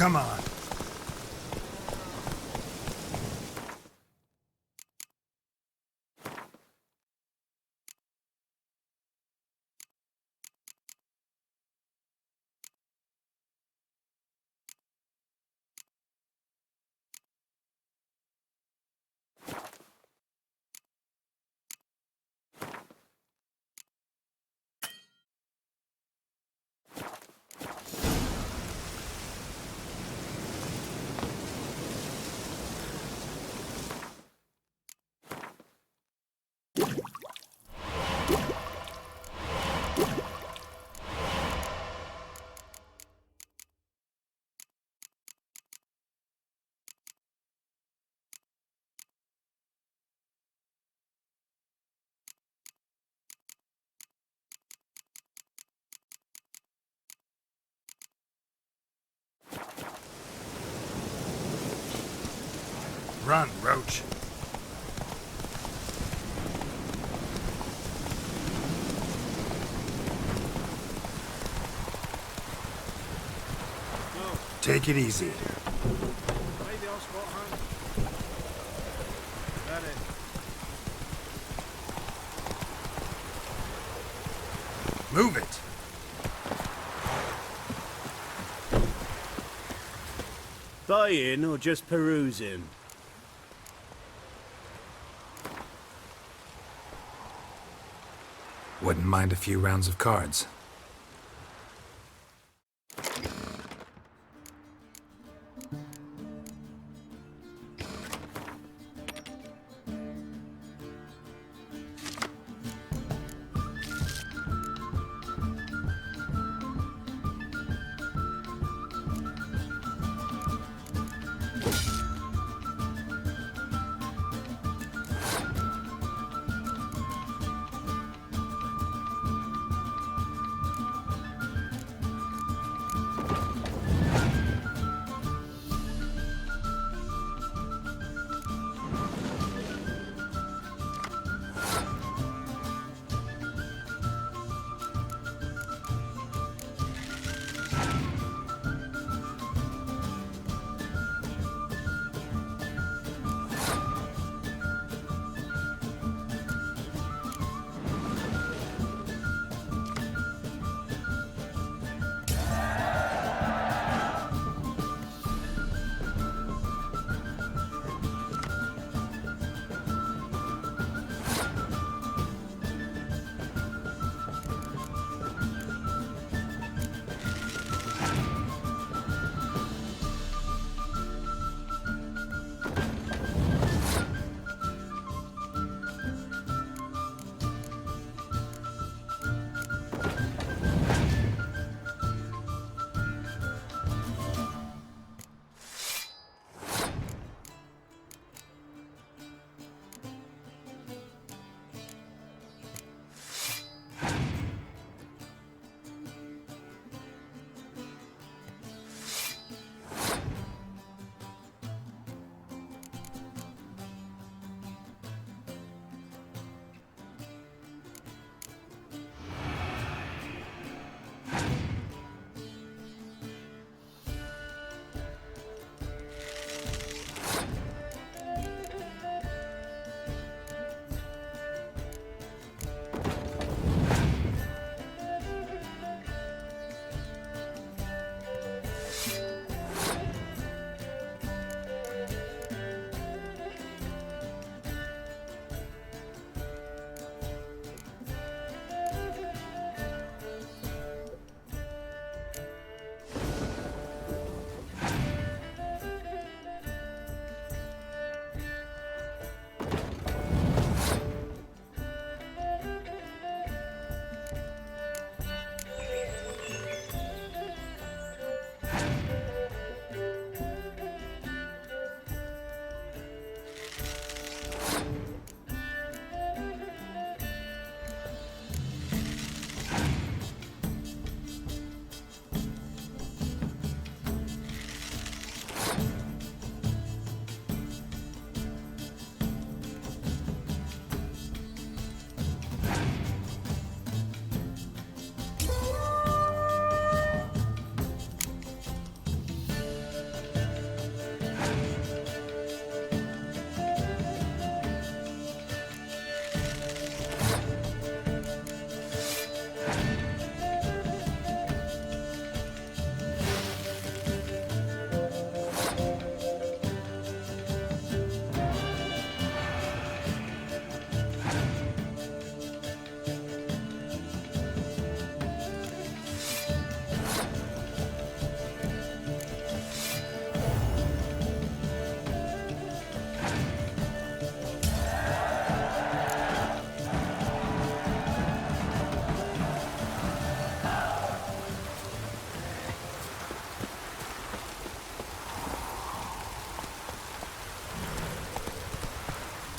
Come on. Run, Roach. Take it easy. Maybe I'll spot hand. That it. Move it. Buying or just perusing? Wouldn't mind a few rounds of cards.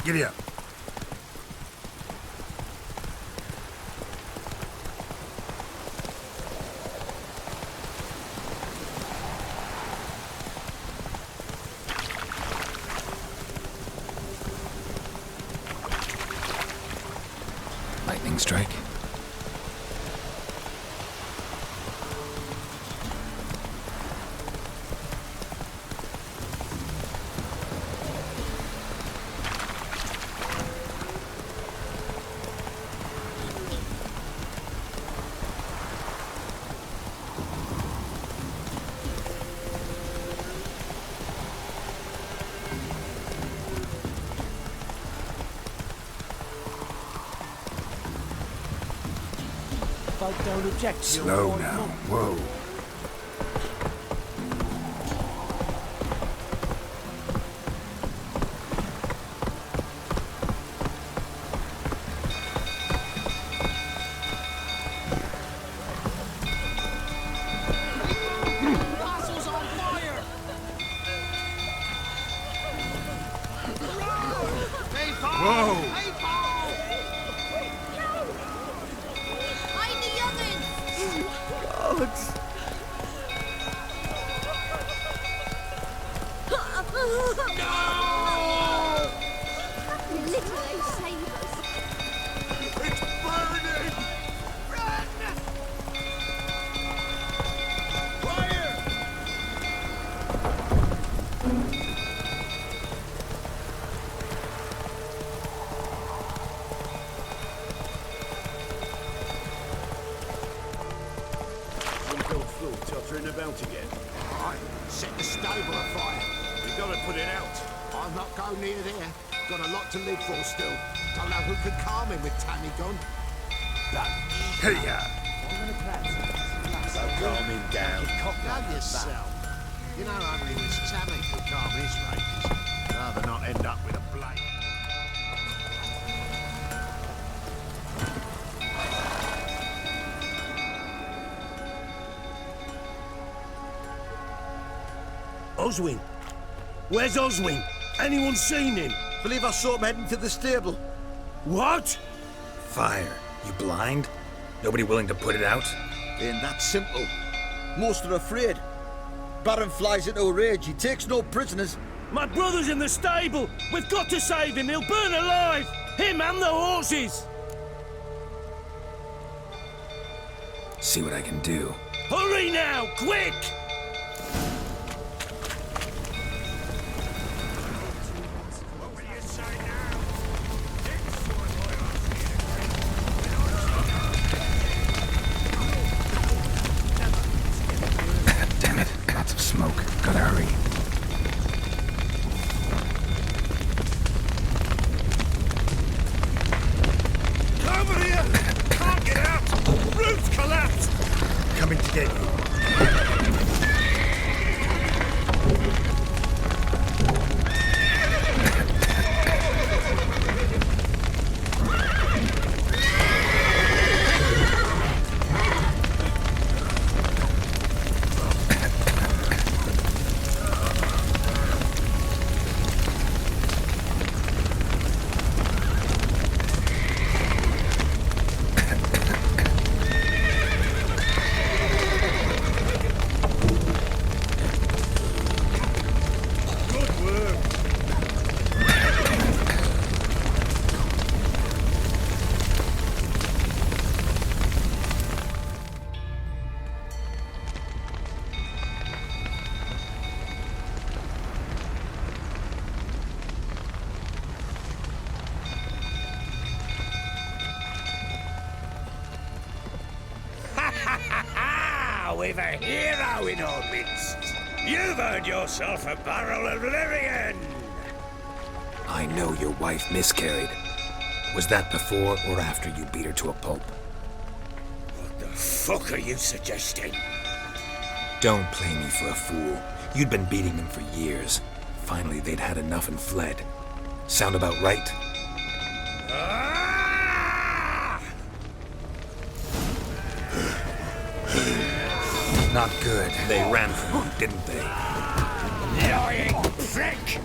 Giddy up. Lightning strike. Folk don't object to your Slow white now. mob. Whoa. Castle's on fire! Whoa! Hide the young'uns! No! Little they save us. It's burning! Unbuilt floor tottering about again. Right, set the stable afire. We gotta put it out. I'll not go near there. Got a lot to live for still. Don't know who could calm him with Tammy gone. Hey, ya! So calm him down. Love yourself. You know, only this Tammy could calm his rages. Rather not end up with a blade. Oswin! Where's Oswin? Anyone seen him? Believe I saw him heading to the stable. What? Fire. You blind? Nobody willing to put it out? Ain't that simple. Most are afraid. Baron flies into a rage. He takes no prisoners. My brother's in the stable! We've got to save him! He'll burn alive! Him and the horses! See what I can do. Hurry now! Quick! Damn it. Lots of smoke. Gotta hurry. Over here! Can't get out! Roof's collapsed! Coming to get you. We've a hero in our midst. You've earned yourself a barrel of Lyrian. I know your wife miscarried. Was that before or after you beat her to a pulp? What the fuck are you suggesting? Don't play me for a fool. You'd been beating them for years. Finally, they'd had enough and fled. Sound about right? Not good. They ran from you, didn't they? Lying prick!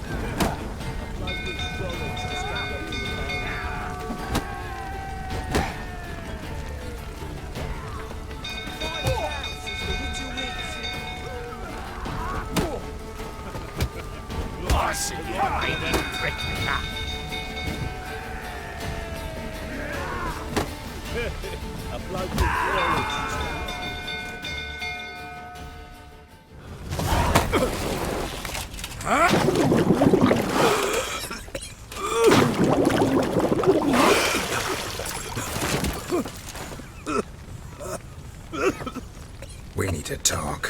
bloke with careless. We need to talk.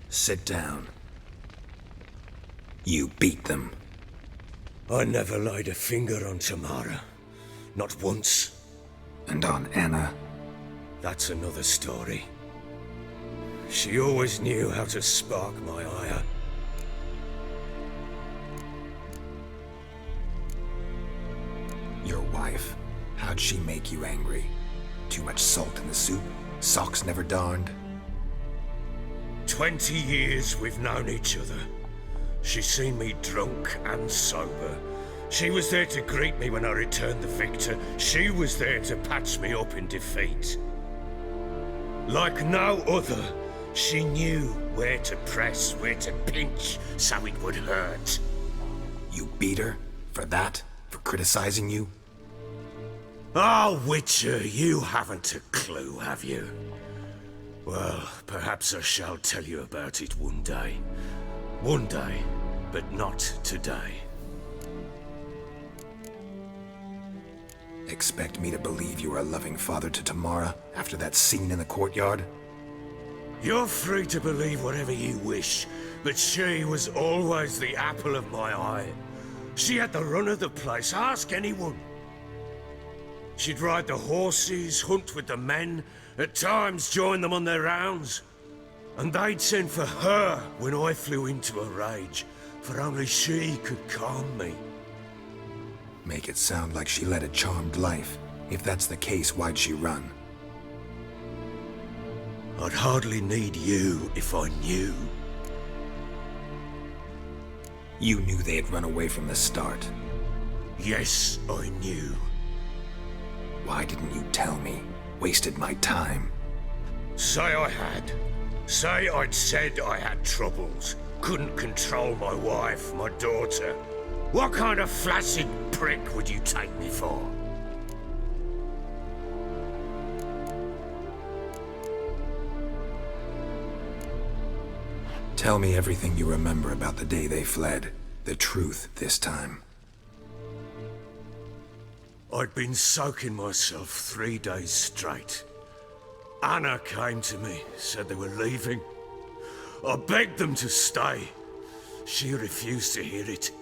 Sit down. You beat them. I never laid a finger on Tamara. Not once. And on Anna? That's another story. She always knew how to spark my ire. Your wife. How'd she make you angry? Too much salt in the soup? Socks never darned? 20 years we've known each other. She's seen me drunk and sober. She was there to greet me when I returned the victor. She was there to patch me up in defeat. Like no other, she knew where to press, where to pinch, so it would hurt. You beat her? For that? For criticizing you? Oh, Witcher, you haven't a clue, have you? Well, perhaps I shall tell you about it one day. One day, but not today. Expect me to believe you are a loving father to Tamara after that scene in the courtyard? You're free to believe whatever you wish, but she was always the apple of my eye. She had the run of the place, ask anyone. She'd ride the horses, hunt with the men, at times join them on their rounds. And they'd send for her when I flew into a rage, for only she could calm me. Make it sound like she led a charmed life. If that's the case, why'd she run? I'd hardly need you if I knew. You knew they had run away from the start. Yes, I knew. Why didn't you tell me? Wasted my time. Say I had. Say I'd said I had troubles. Couldn't control my wife, my daughter. What kind of flaccid prick would you take me for? Tell me everything you remember about the day they fled. The truth this time. I'd been soaking myself 3 days straight. Anna came to me, said they were leaving. I begged them to stay. She refused to hear it.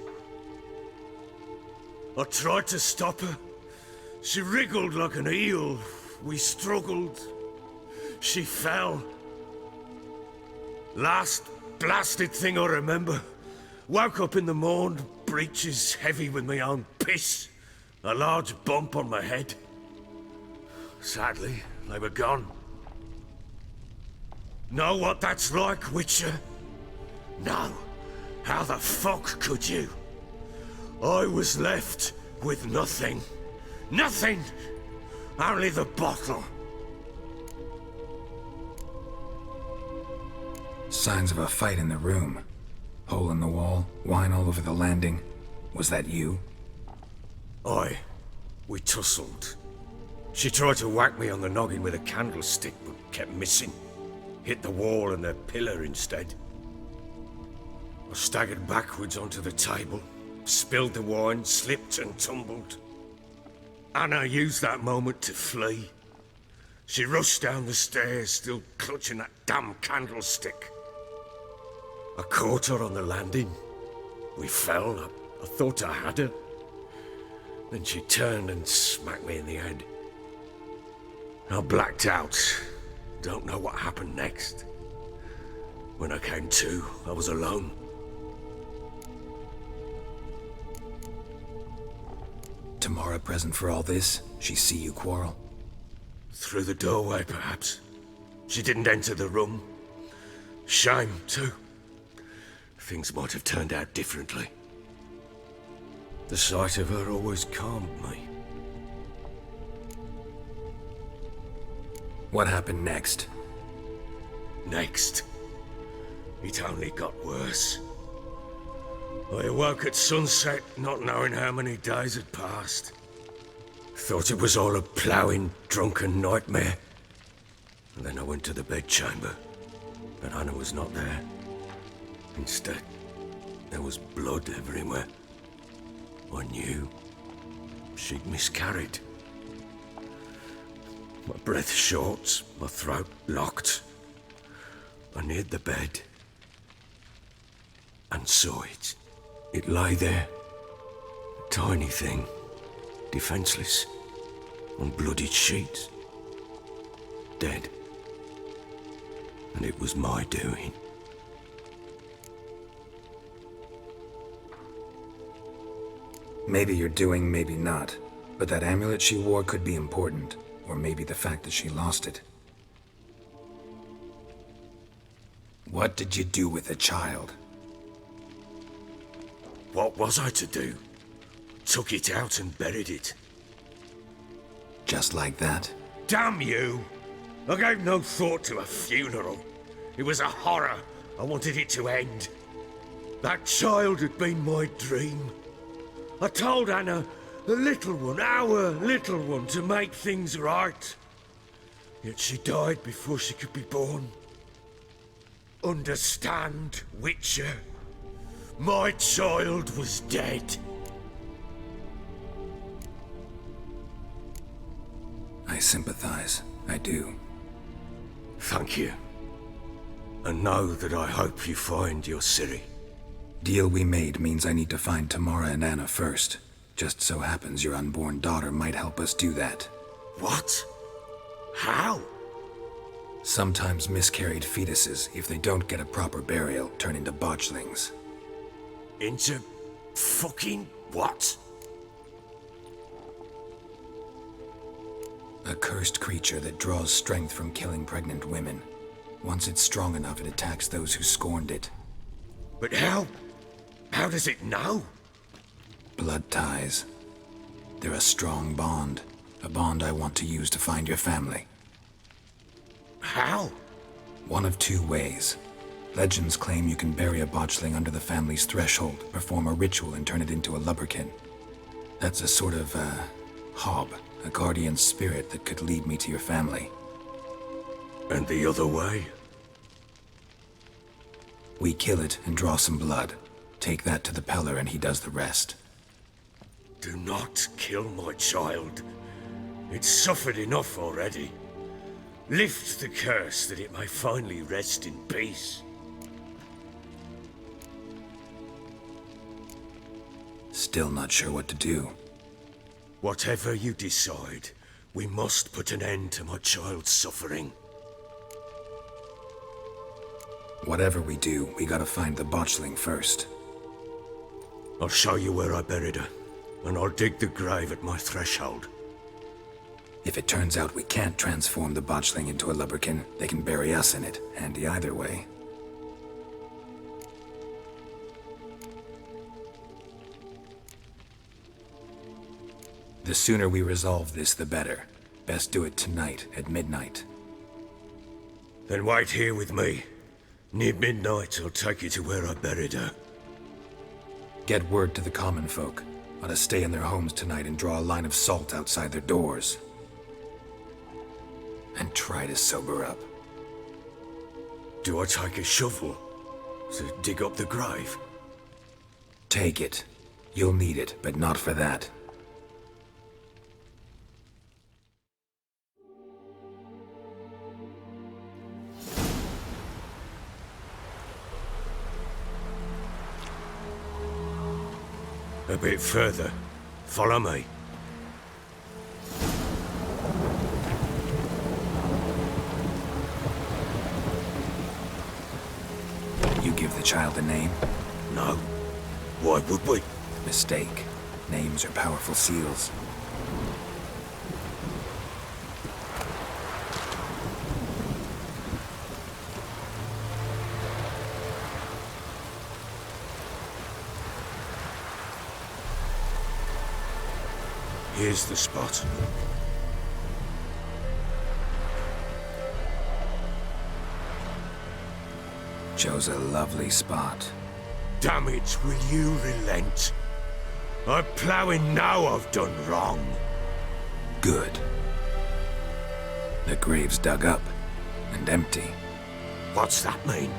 I tried to stop her. She wriggled like an eel. We struggled. She fell. Last blasted thing I remember. Woke up in the morn, breeches heavy with my own piss. A large bump on my head. Sadly, they were gone. Know what that's like, Witcher? No. How the fuck could you? I was left with nothing. Nothing! Only the bottle. Signs of a fight in the room. Hole in the wall, wine all over the landing. Was that you? Aye. We tussled. She tried to whack me on the noggin with a candlestick, but kept missing. Hit the wall and the pillar instead. I staggered backwards onto the table, spilled the wine, slipped and tumbled. Anna used that moment to flee. She rushed down the stairs, still clutching that damn candlestick. I caught her on the landing. We fell. I thought I had her. Then she turned and smacked me in the head. I blacked out. Don't know what happened next. When I came to, I was alone. Tamara present for all this? She see you quarrel? Through the doorway, perhaps. She didn't enter the room. Shame, too. Things might have turned out differently. The sight of her always calmed me. What happened next? Next, it only got worse. I awoke at sunset, not knowing how many days had passed. Thought it was all a ploughing, drunken nightmare. And then I went to the bedchamber, but Anna was not there. Instead, there was blood everywhere. I knew she'd miscarried. My breath short, my throat locked. I neared the bed and saw it. It lay there, a tiny thing, defenseless, on bloodied sheets, dead. And it was my doing. Maybe you're doing, maybe not. But that amulet she wore could be important. Or maybe the fact that she lost it. What did you do with the child? What was I to do? Took it out and buried it. Just like that? Damn you! I gave no thought to a funeral. It was a horror. I wanted it to end. That child had been my dream. I told Anna, the little one, our little one, to make things right. Yet she died before she could be born. Understand, Witcher? My child was dead. I sympathize. I do. Thank you. And know that I hope you find your Ciri. Deal we made means I need to find Tamara and Anna first. Just so happens your unborn daughter might help us do that. What? How? Sometimes miscarried fetuses, if they don't get a proper burial, turn into botchlings. Into fucking what? A cursed creature that draws strength from killing pregnant women. Once it's strong enough, it attacks those who scorned it. But how? How does it know? Blood ties. They're a strong bond. A bond I want to use to find your family. How? One of two ways. Legends claim you can bury a botchling under the family's threshold, perform a ritual, and turn it into a lubberkin. That's a sort of, hob, a guardian spirit that could lead me to your family. And the other way? We kill it and draw some blood. Take that to the Peller and he does the rest. Do not kill my child. It's suffered enough already. Lift the curse that it may finally rest in peace. Still not sure what to do. Whatever you decide, we must put an end to my child's suffering. Whatever we do, we gotta find the botchling first. I'll show you where I buried her, and I'll dig the grave at my threshold. If it turns out we can't transform the botchling into a lubberkin, they can bury us in it, handy either way. The sooner we resolve this, the better. Best do it tonight, at midnight. Then wait here with me. Near midnight, I'll take you to where I buried her. Get word to the common folk. Ought to stay in their homes tonight and draw a line of salt outside their doors. And try to sober up. Do I take a shovel to dig up the grave? Take it. You'll need it, but not for that. A bit further. Follow me. You give the child a name? No. Why would we? Mistake. Names are powerful seals. Here's the spot. chose a lovely spot. Damn it, will you relent? I'm ploughing now I've done wrong. Good. The grave's dug up and empty. What's that mean?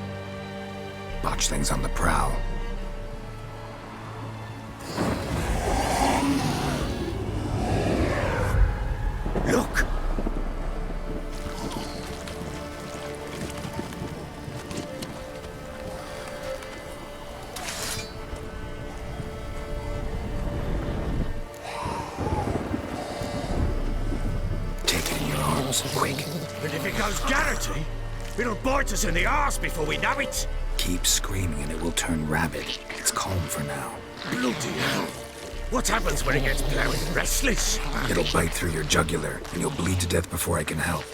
Botchling's on the prowl. Look! Take it in your arms, quick. And if it goes Garrity, it'll bite us in the arse before we know it. Keep screaming and it will turn rabid. It's calm for now. Bloody hell. What happens when it gets plowing restless? It'll bite through your jugular, and you'll bleed to death before I can help.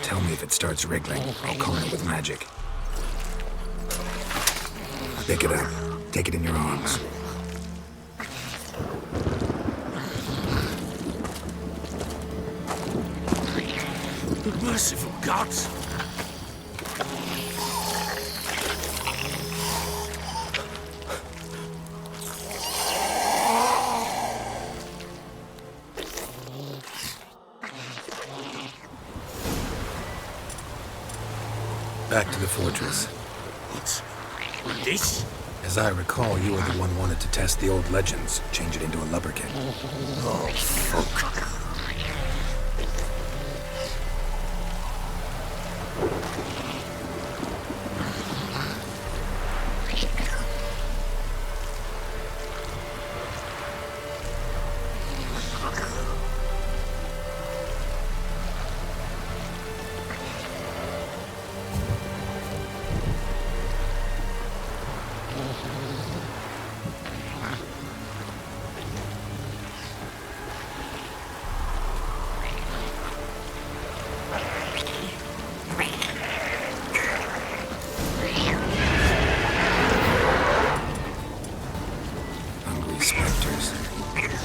Tell me if it starts wriggling. I'll calm it with magic. Pick it up. Take it in your arms. Merciful gods! Back to the fortress. What's this? As I recall, you were the one wanted to test the old legends, change it into a lubberkin. Oh, fuck.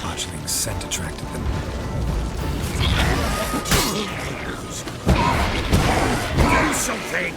Botchling's scent attracted them. Do something!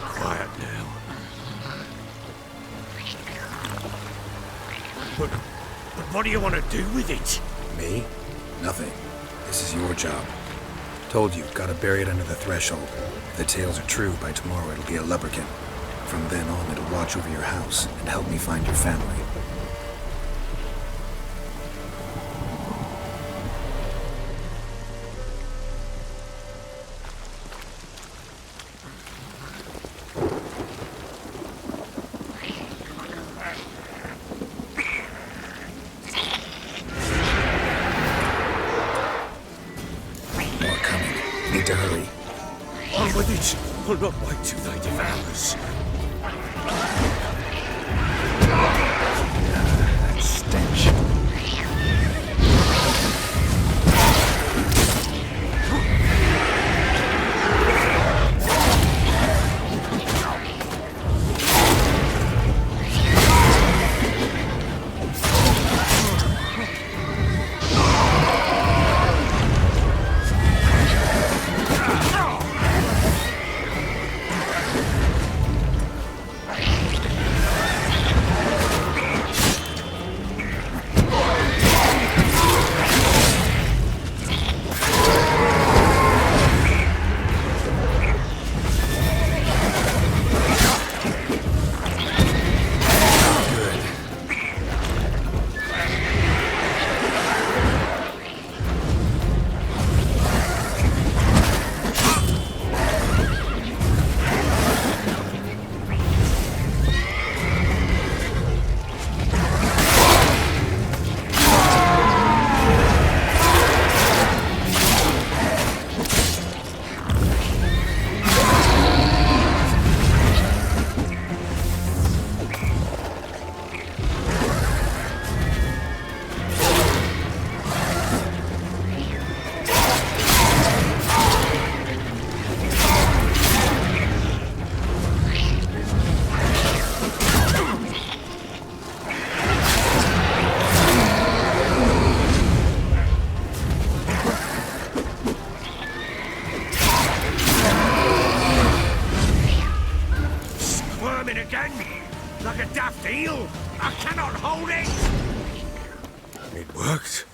Quiet now. But what do you want to do with it? Me? Nothing. This is your job. Told you, gotta bury it under the threshold. If the tales are true, by tomorrow it'll be a lubberkin. From then on, it'll watch over your house and help me find your family. Need to hurry. On with it! We'll not wait till they devour us. That stench. again, like a daft eel. I cannot hold it. It worked.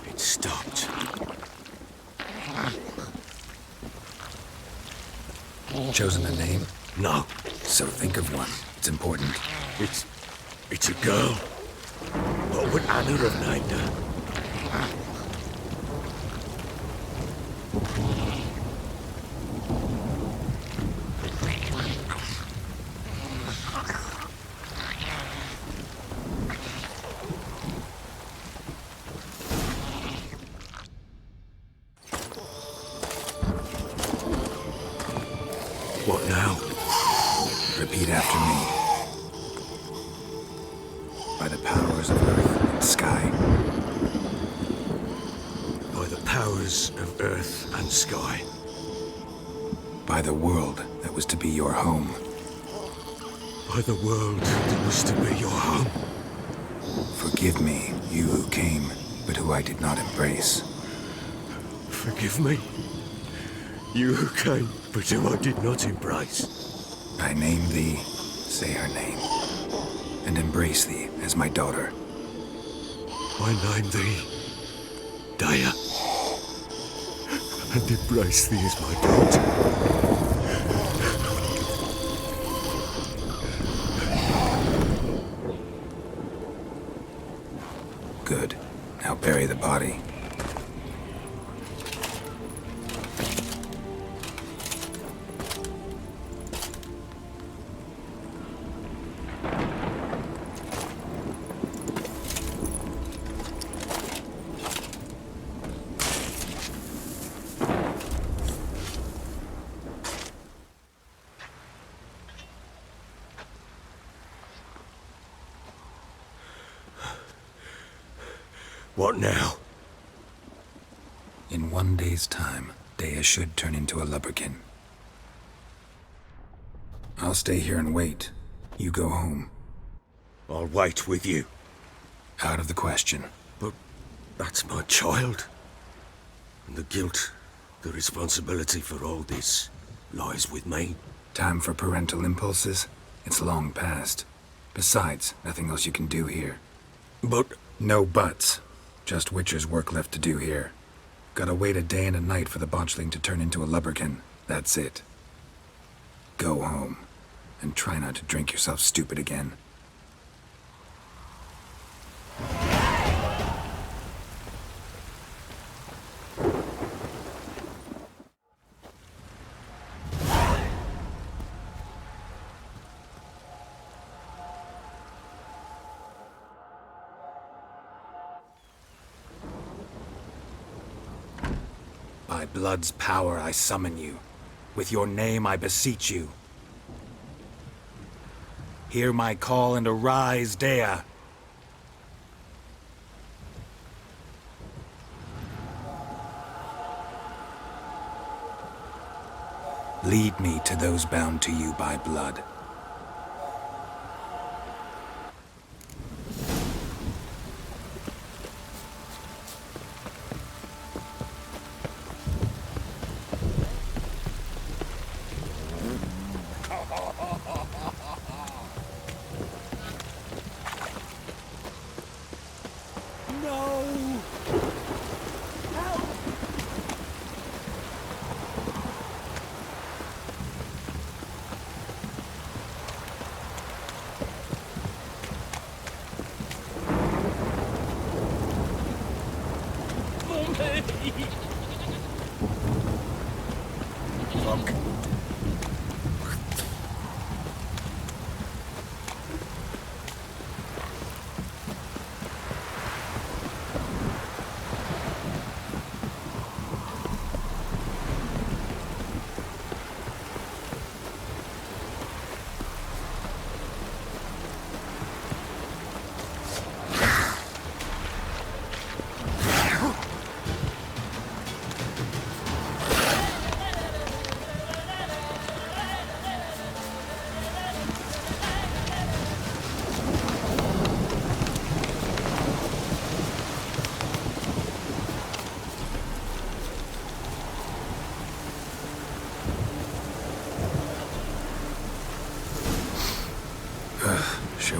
It stopped. Chosen a name? No, So think of one. It's important. it's a girl. What would Anna have named her? What now? Repeat after me. By the powers of earth and sky. By the powers of earth and sky. By the world that was to be your home. By the world that was to be your home. Forgive me, you who came, but who I did not embrace. Forgive me. You who came, but who I did not embrace. I name thee, say her name, and embrace thee as my daughter. I name thee Daya, and embrace thee as my daughter. Good. Now bury the body. What now? In 1 day's time, Dea should turn into a lubberkin. I'll stay here and wait. You go home. I'll wait with you. Out of the question. But that's my child. And the guilt, the responsibility for all this lies with me. Time for parental impulses? It's long past. Besides, nothing else you can do here. But No buts. Just Witcher's work left to do here. Gotta wait a day and a night for the botchling to turn into a lubberkin. That's it. Go home. And try not to drink yourself stupid again. By blood's power I summon you. With your name I beseech you. Hear my call and arise, Dea. Lead me to those bound to you by blood.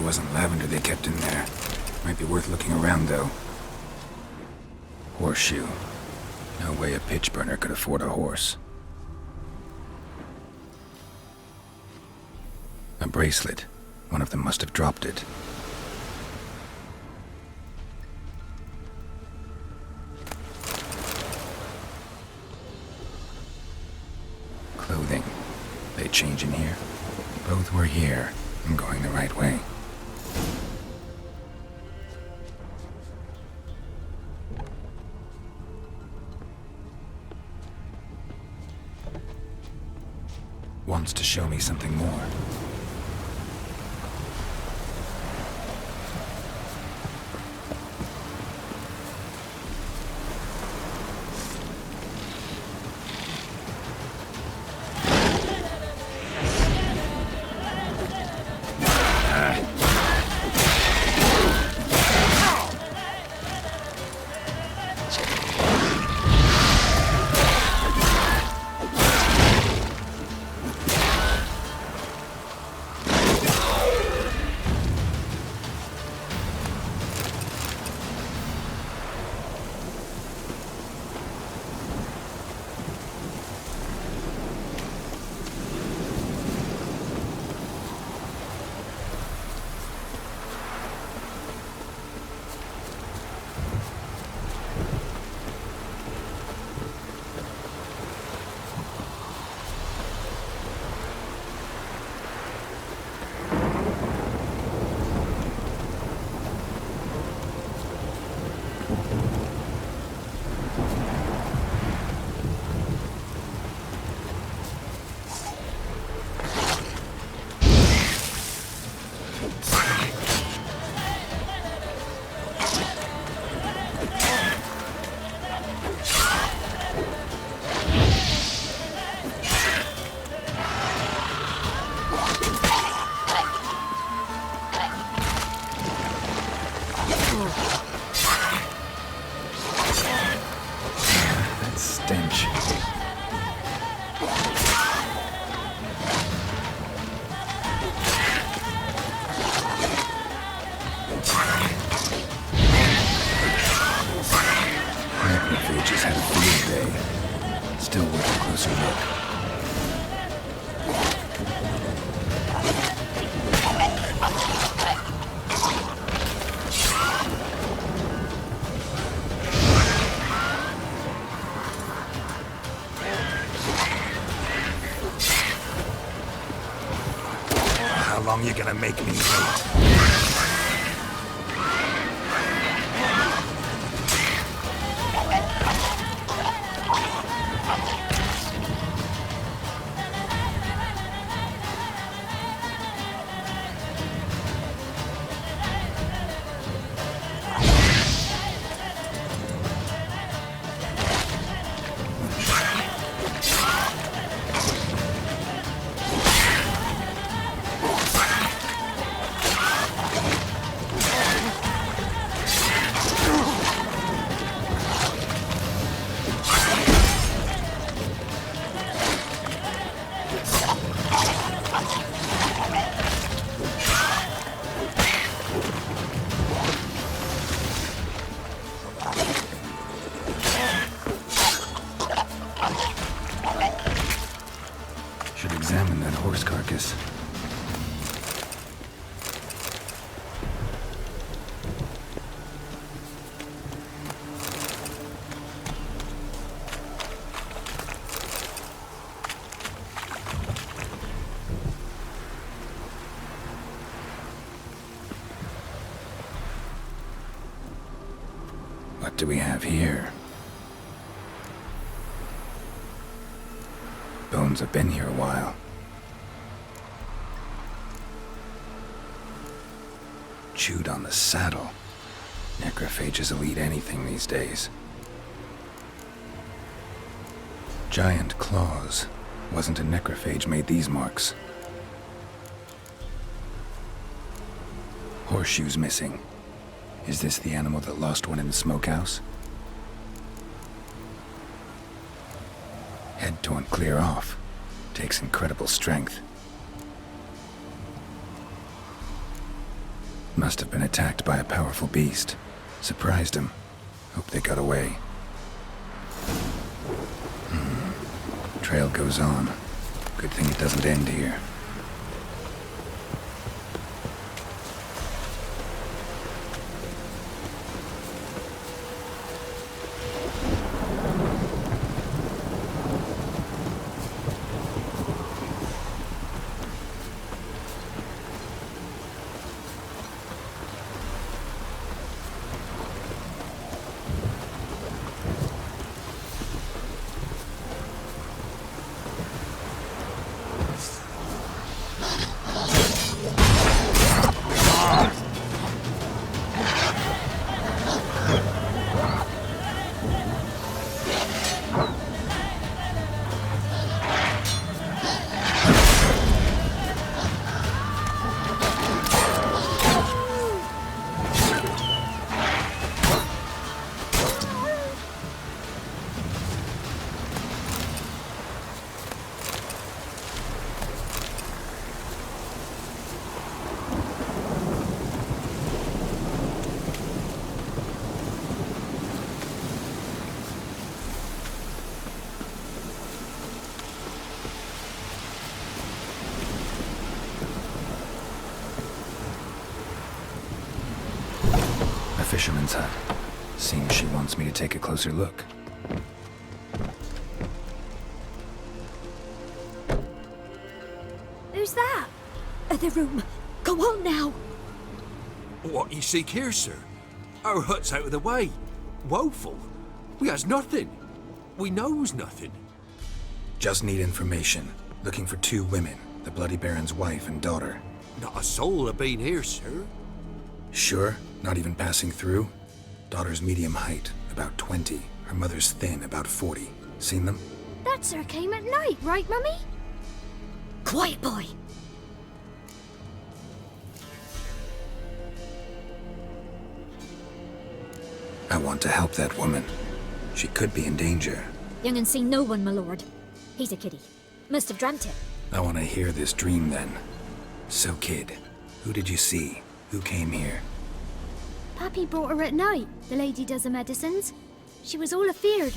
wasn't lavender they kept in there. Might be worth looking around, though. Horseshoe. No way a pitch burner could afford a horse. A bracelet. One of them must have dropped it. Clothing. They change in here? Both were here. I'm going the right way. Wants to show me something more. How long you gonna make me wait? Examine that horse carcass. What do we have here? Bones have been here a while. Chewed on the saddle. Necrophages will eat anything these days. Giant claws. Wasn't a necrophage made these marks. Horseshoes missing. Is this the animal that lost one in the smokehouse? Head torn clear off. Takes incredible strength. Must have been attacked by a powerful beast. Surprised him. Hope they got away. Trail goes on. Good thing it doesn't end here. Fisherman's hut. Seems she wants me to take a closer look. Who's that? The room. Go on now. What you seek here, sir? Our hut's out of the way. Woeful. We has nothing. We knows nothing. Just need information. Looking for 2 women, the Bloody Baron's wife and daughter. Not a soul have been here, sir. Sure? Not even passing through? Daughter's medium height, about 20. Her mother's thin, about 40. Seen them? That sir came at night, right, Mummy? Quiet, boy. I want to help that woman. She could be in danger. Young and seen no one, my lord. He's a kiddie. Must have dreamt it. I want to hear this dream then. So, kid, who did you see? Who came here? Pappy brought her at night, the lady does the medicines. She was all afeared.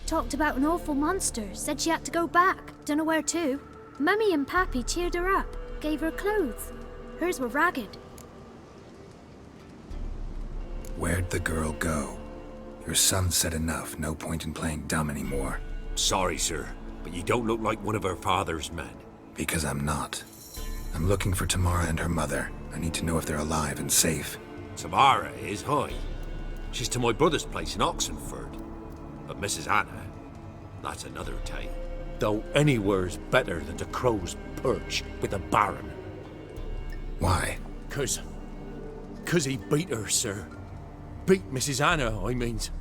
Talked about an awful monster, said she had to go back, dunno where to. Mummy and Pappy cheered her up, gave her clothes. Hers were ragged. Where'd the girl go? Your son said enough, no point in playing dumb anymore. Sorry, sir, but you don't look like one of her father's men. Because I'm not. I'm looking for Tamara and her mother. I need to know if they're alive and safe. Tamara is, hi. She's to my brother's place in Oxenford. But Mrs. Anna, that's another tale. Though anywhere's better than the crow's perch with the Baron. Why? 'Cause he beat her, sir. Beat Mrs. Anna, I means.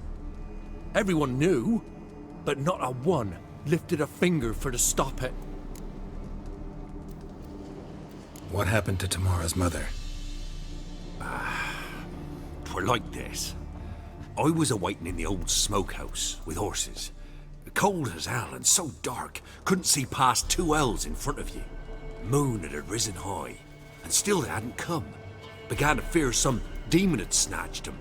Everyone knew, but not a one lifted a finger for to stop it. What happened to Tamara's mother? 'Twere like this. I was awaiting in the old smokehouse with horses. Cold as hell and so dark, couldn't see past 2 ells in front of you. Moon had risen high, and still they hadn't come. Began to fear some demon had snatched them.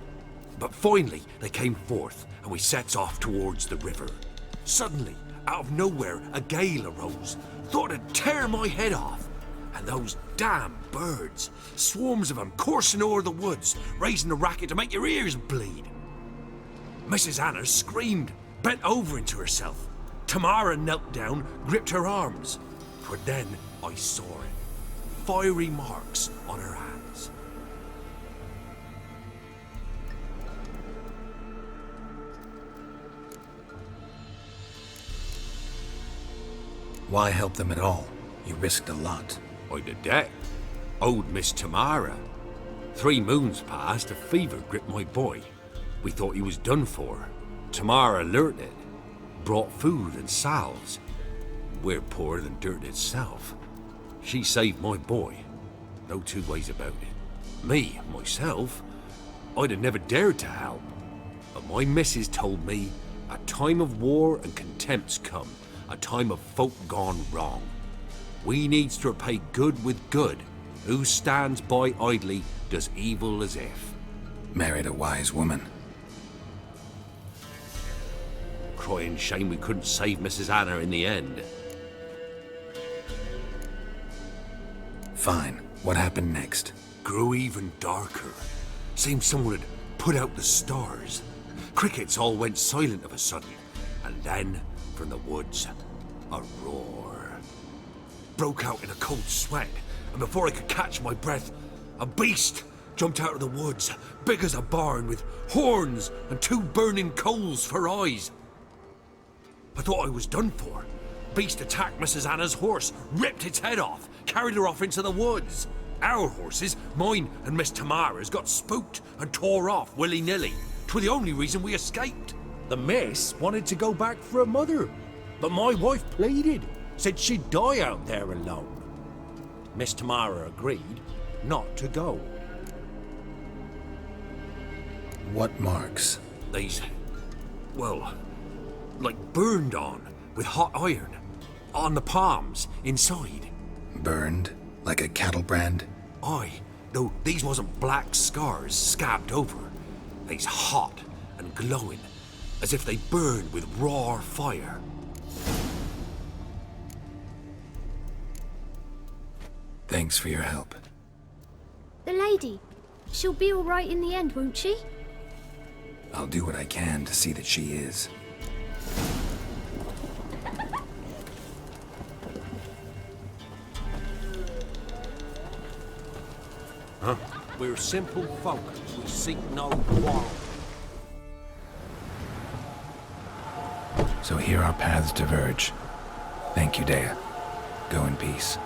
But finally they came forth, and we sets off towards the river. Suddenly, out of nowhere, a gale arose. Thought it'd tear my head off. And those damn birds, swarms of them coursing o'er the woods, raising a racket to make your ears bleed. Mrs. Anna screamed, bent over into herself. Tamara knelt down, gripped her arms. 'Twere then I saw it. Fiery marks on her hands. Why help them at all? You risked a lot. I'd a debt. Owed Miss Tamara. 3 moons passed, a fever gripped my boy. We thought he was done for. Tamara learnt it. Brought food and salves. We're poorer than dirt itself. She saved my boy. No 2 ways about it. Me, myself, I'd have never dared to help. But my missus told me a time of war and contempt's come. A time of folk gone wrong. We needs to repay good with good, Who stands by idly does evil as if. Married a wise woman. Crying shame we couldn't save Mrs. Anna in the end. Fine. What happened next? Grew even darker. Seemed someone had put out the stars. Crickets all went silent of a sudden. And then, from the woods, a roar. Broke out in a cold sweat, and before I could catch my breath, a beast jumped out of the woods, big as a barn, with horns and 2 burning coals for eyes. I thought I was done for. Beast attacked Mrs. Anna's horse, ripped its head off, carried her off into the woods. Our horses, mine and Miss Tamara's, got spooked and tore off willy-nilly. 'Twere the only reason we escaped. The miss wanted to go back for her mother, but my wife pleaded, said she'd die out there alone. Miss Tamara agreed not to go. What marks? These, well, like burned on with hot iron. On the palms, inside. Burned? Like a cattle brand? Aye, though these wasn't black scars scabbed over. They's hot and glowing, as if they burned with raw fire. Thanks for your help. The lady. She'll be all right in the end, won't she? I'll do what I can to see that she is. Huh? We're simple folk. We seek no quarrel. So here our paths diverge. Thank you, Dea. Go in peace.